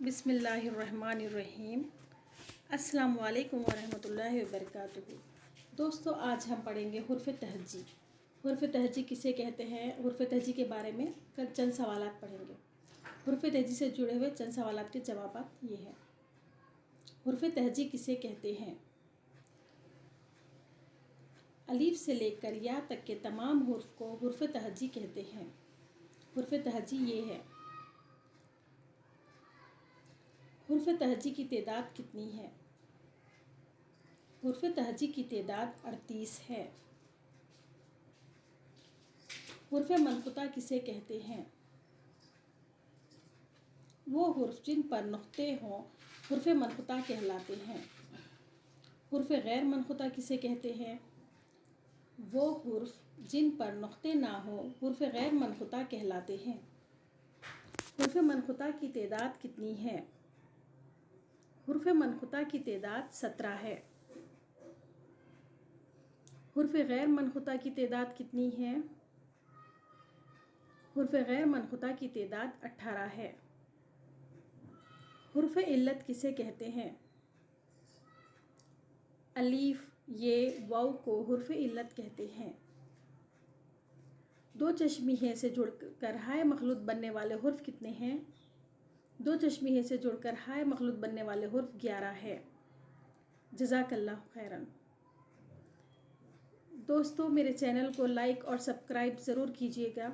बिस्मिल्लाहिर्रहमानिर्रहीम। अस्सलामु अलैकुम वरहमतुल्लाहि वबरकातुहू। दोस्तों, आज हम पढ़ेंगे हुर्फ़ तहज्जी। हुर्फ़ तहज्जी किसे कहते हैं, हुर्फ़ तहज्जी के बारे में चंद सवालात पढ़ेंगे। हुर्फ़ तहज्जी से जुड़े हुए चंद सवालात के जवाबात ये हैं। हुर्फ़ तहज्जी किसे कहते हैं? अलीफ से लेकर या तक के तमाम हुर्फ़ को हुर्फ़ तहज्जी कहते हैं। हुर्फ़ तहज्जी ये है। हुर्फ़ तहज्जी की तादाद कितनी है? हुर्फ़ तहज्जी की तादाद 38 है। हुर्फ़ मनक़ुता किसे कहते हैं? वो हुर्फ़ जिन पर नुक़्ते हों हुर्फ़ मनक़ुता कहलाते हैं। हुर्फ़ गैर मनक़ुता किसे कहते हैं? वो हुर्फ़ जिन पर नुक़्ते ना हों हुर्फ़ गैर मनक़ुता कहलाते हैं। हुर्फ़ मनक़ुता की तादाद कितनी है? हुर्फ़ मनक़ुता की तादाद 17 है। हुर्फ़ गैर मनक़ुता की तादाद कितनी है? हुर्फ़ गैर मनक़ुता की तादाद 18 है। हुर्फ़ इल्लत किसे कहते हैं? अलीफ, ये, वाव को हुर्फ़ इल्लत कहते हैं। दो चश्मीहे से जुड़कर हाय मखलूत बनने वाले हुर्फ़ कितने हैं? दो चश्मीहे से जुड़कर हाय मखलूत बनने वाले हुर्फ़ 11 है। जज़ाकल्लाह खैरन। दोस्तों, मेरे चैनल को लाइक और सब्सक्राइब ज़रूर कीजिएगा।